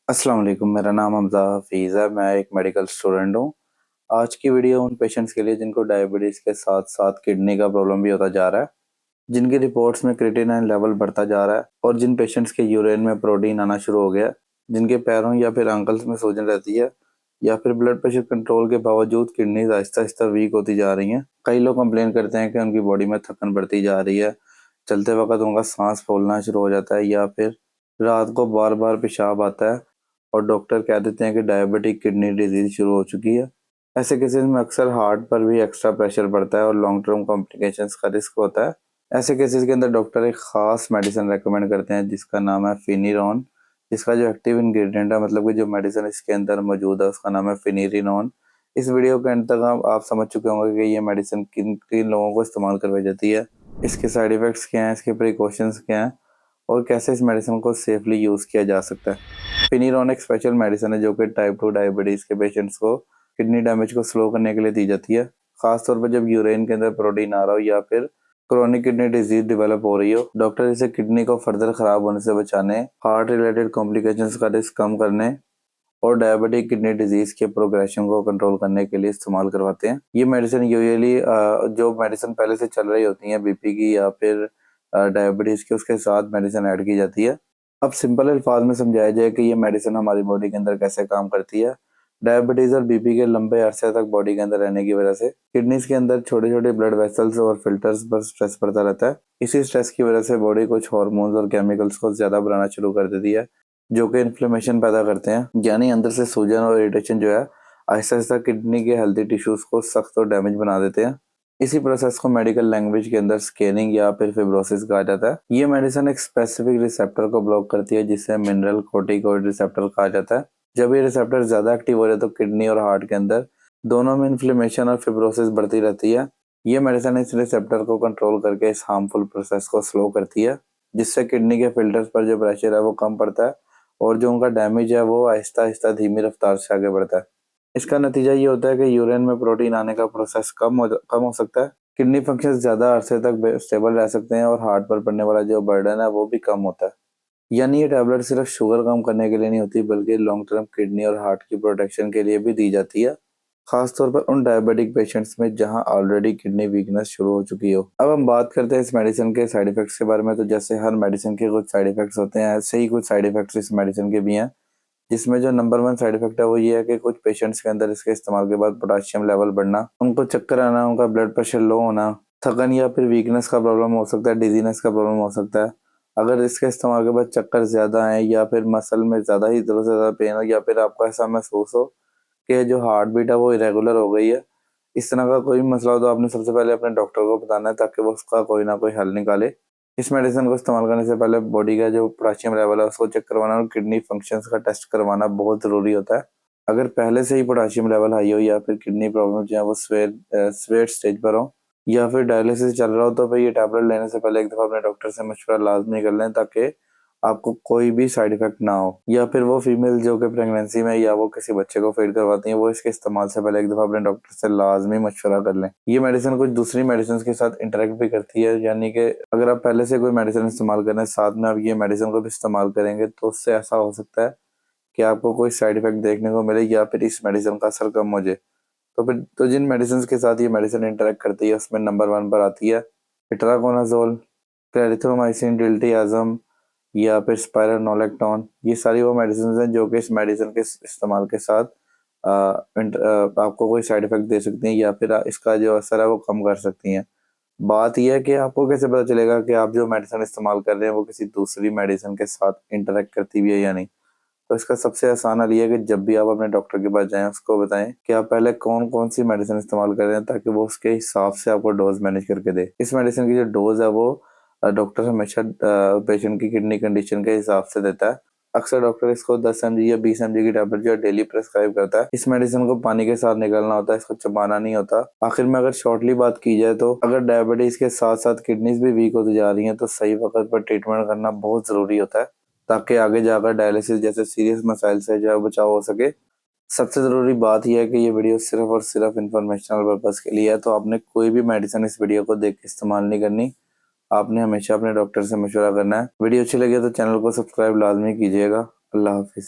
अस्सलाम वालेकुम, मेरा नाम हमज़ा हफ़ीज़ है। मैं एक मेडिकल स्टूडेंट हूँ। आज की वीडियो उन पेशेंट्स के लिए जिनको डायबिटीज़ के साथ-साथ किडनी का प्रॉब्लम भी होता जा रहा है, जिनकी रिपोर्ट्स में क्रिएटिनिन लेवल बढ़ता जा रहा है और जिन पेशेंट्स के यूरिन में प्रोटीन आना शुरू हो गया है, जिनके पैरों या फिर एंकल्स में सूजन रहती है या फिर ब्लड प्रेशर कंट्रोल के बावजूद किडनीज़ आहिस्ता-आहिस्ता वीक होती जा रही हैं। कई लोग कंप्लेन करते हैं कि उनकी बॉडी में थकन बढ़ती जा रही है, चलते वक़्त उनका साँस फूलना शुरू हो जाता है या फिर रात को बार-बार पेशाब आता है और डॉक्टर कह देते हैं कि डायबिटिक किडनी डिजीज़ शुरू हो चुकी है। ऐसे केसेज़ में अक्सर हार्ट पर भी एक्स्ट्रा प्रेशर पड़ता है और लॉन्ग टर्म कॉम्प्लिकेशंस का रिस्क होता है। ऐसे केसेज़ के अंदर डॉक्टर एक ख़ास मेडिसिन रेकमेंड करते हैं जिसका नाम है फिनीरॉन, जिसका जो एक्टिव इंग्रीडिएंट है मतलब कि जो मेडिसिन इसके अंदर मौजूद है उसका नाम है फिनीरिनॉन। इस वीडियो के एंड तक आप समझ चुके होंगे कि ये मेडिसिन किन-किन लोगों को इस्तेमाल करवाई जाती है, इसके साइड इफ़ेक्ट्स क्या हैं, इसके प्रिकॉशंस क्या हैं और कैसे इस मेडिसिन को सेफली यूज़ किया जा सकता है। फिनीरॉन एक स्पेशल मेडिसिन है जो कि टाइप 2 डायबिटीज़ के पेशेंट्स को किडनी डैमेज को स्लो करने के लिए दी जाती है। ख़ास तौर पर जब यूरेन के अंदर प्रोटीन आ रहा हो या फिर क्रोनिक किडनी डिजीज़ डेवलप हो रही हो, डॉक्टर इसे किडनी को फर्दर ख़राब होने से बचाने, हार्ट रिलेटेड कॉम्प्लिकेशंस का रिस्क कम करने और डायबिटिक किडनी डिजीज़ के प्रोग्रेशन को कंट्रोल करने के लिए इस्तेमाल करवाते हैं। ये मेडिसिन यूजुअली जो मेडिसिन पहले से चल रही होती हैं बीपी की या फिर डायबिटीज़ की, उसके साथ मेडिसिन ऐड की जाती है। अब सिंपल अल्फाज में समझाया जाए कि ये मेडिसिन हमारी बॉडी के अंदर कैसे काम करती है। डायबिटीज़ और बीपी के लंबे अरसे तक बॉडी के अंदर रहने की वजह से किडनीज़ के अंदर छोटे-छोटे ब्लड वेसल्स और फिल्टर्स पर स्ट्रेस पड़ता रहता है। इसी स्ट्रेस की वजह से बॉडी कुछ हार्मोन्स और केमिकल्स को ज़्यादा बनाना शुरू कर देती है, जो कि इन्फ्लेमेशन पैदा करते हैं। यानी अंदर से सूजन और इरिटेशन जो है, आहिस्ता-आहिस्ता किडनी के हेल्दी टिश्यूज़ को सख्त और डैमेज बना देते हैं। इसी प्रोसेस को मेडिकल लैंग्वेज के अंदर स्केनिंग या फिर फिब्रोसिस कहा जाता है। ये मेडिसिन एक स्पेसिफिक रिसेप्टर को ब्लॉक करती है जिसे मिनरल कोर्टिकोइड रिसेप्टर कहा जाता है। जब ये रिसेप्टर ज्यादा एक्टिव हो जाए तो किडनी और हार्ट के अंदर दोनों में इन्फ्लेमेशन और फिब्रोसिस बढ़ती रहती है। ये मेडिसिन इस रिसेप्टर को कंट्रोल करके इस हार्मफुल प्रोसेस को स्लो करती है, जिससे किडनी के फिल्टर्स पर जो प्रेशर है वो कम पड़ता है और जो उनका डैमेज है वो आहिस्ता आहिस्ता धीमी रफ्तार से आगे बढ़ता है। इसका नतीजा ये होता है कि यूरिन में प्रोटीन आने का प्रोसेस कम हो सकता है, किडनी फंक्शन ज़्यादा अरसे तक स्टेबल रह सकते हैं और हार्ट पर पड़ने वाला जो बर्डन है वो भी कम होता है। यानी ये टैबलेट सिर्फ शुगर कम करने के लिए नहीं होती बल्कि लॉन्ग टर्म किडनी और हार्ट की प्रोटेक्शन के लिए भी दी जाती है, खास तौर पर उन डायबिटिक पेशेंट्स में जहां ऑलरेडी किडनी वीकनेस शुरू हो चुकी हो। अब हम बात करते हैं इस मेडिसिन के साइड इफेक्ट्स के बारे में। तो जैसे हर मेडिसिन के कुछ साइड इफेक्ट्स होते हैं, ऐसे ही कुछ साइड इफेक्ट्स इस मेडिसिन के भी हैं, जिसमें जो नंबर 1 साइड इफेक्ट है वो ये है कि कुछ पेशेंट्स के अंदर इसके इस्तेमाल के बाद पोटेशियम लेवल बढ़ना, उनको चक्कर आना, उनका ब्लड प्रेशर लो होना, थकन या फिर वीकनेस का प्रॉब्लम हो सकता है, डिजीनेस का प्रॉब्लम हो सकता है। अगर इसके इस्तेमाल के बाद चक्कर ज़्यादा आए या फिर मसल में ज़्यादा ही ज़रूरत से ज़्यादा पेन हो या फिर आपको ऐसा महसूस हो कि जो हार्ट बीट है वो इरेगुलर हो गई है, इस तरह का कोई मसला हो तो आपने सबसे पहले अपने डॉक्टर को बताना है ताकि वो उसका कोई ना कोई हल निकाले। इस मेडिसिन को इस्तेमाल करने से पहले बॉडी का जो पोटेशियम लेवल है उसको चेक करवाना और किडनी फंक्शंस का टेस्ट करवाना बहुत ज़रूरी होता है। अगर पहले से ही पोटेशियम लेवल हाई हो या फिर किडनी प्रॉब्लम जो है वो स्वेट स्टेज पर हो या फिर डायलिसिस चल रहा हो तो भाई ये टैबलेट लेने से पहले एक दफ़ा अपने डॉक्टर से मशवरा लाज़मी कर लें ताकि आपको कोई भी साइड इफ़ेक्ट ना हो। या फिर वो फीमेल जो कि प्रेगनेंसी में या वो किसी बच्चे को फ़ीड करवाती हैं, वो इसके इस्तेमाल से पहले एक दफ़ा अपने डॉक्टर से लाज़मी मशवरा कर लें। ये मेडिसिन कुछ दूसरी मेडिसिन्स के साथ इंटरैक्ट भी करती है, यानी कि अगर आप पहले से कोई मेडिसिन इस्तेमाल कर रहे हैं, साथ में आप ये मेडिसिन को भी इस्तेमाल करेंगे, तो उससे ऐसा हो सकता है कि आपको कोई साइड इफ़ेक्ट देखने को मिले या फिर इस मेडिसिन का असर कम हो जाए। तो जिन मेडिसिन्स के साथ ये मेडिसिन इंटरैक्ट करती है, उसमें नंबर 1 पर आती है इट्राकोनाज़ोल, क्लैरिथ्रोमाइसिन, डिल्टियाज़म या फिर स्पाइरानोलेक्टोन। ये सारी वो मेडिसिन हैं जो कि इस मेडिसिन के इस्तेमाल के साथ आपको कोई साइड इफेक्ट दे सकती हैं या फिर इसका जो असर है वो कम कर सकती हैं। बात यह है कि आपको कैसे पता चलेगा कि आप जो मेडिसिन इस्तेमाल कर रहे हैं वो किसी दूसरी मेडिसिन के साथ इंटरेक्ट करती भी है या नहीं। तो इसका सबसे आसान हल ये है कि जब भी आप अपने डॉक्टर के पास जाएं उसको बताएं कि आप पहले कौन कौन सी मेडिसिन इस्तेमाल कर रहे हैं ताकि वो उसके हिसाब से आपको डोज मैनेज करके दे। इस मेडिसिन की जो डोज है वो डॉक्टर हमेशा पेशेंट की किडनी कंडीशन के हिसाब से देता है। अक्सर डॉक्टर इसको 10 mg या 20 mg की टैबलेट जो है डेली प्रेस्क्राइब करता है। इस मेडिसिन को पानी के साथ निकलना होता है, इसको चबाना नहीं होता। आखिर में अगर शॉर्टली बात की जाए तो अगर डायबिटीज के साथ साथ किडनीज भी वीक होती जा रही हैं तो सही वक्त पर ट्रीटमेंट करना बहुत जरूरी होता है ताकि आगे जाकर डायलिसिस जैसे सीरियस मसाइल से जो है बचाव हो सके। सबसे ज़रूरी बात यह है कि ये वीडियो सिर्फ और सिर्फ इंफॉर्मेशनल पर्पज़ के लिए है, तो आपने कोई भी मेडिसिन इस वीडियो को देख के इस्तेमाल नहीं करनी। आपने हमेशा अपने डॉक्टर से मशवरा करना है। वीडियो अच्छी लगे तो चैनल को सब्सक्राइब लाजमी कीजिएगा। अल्लाह हाफिज़।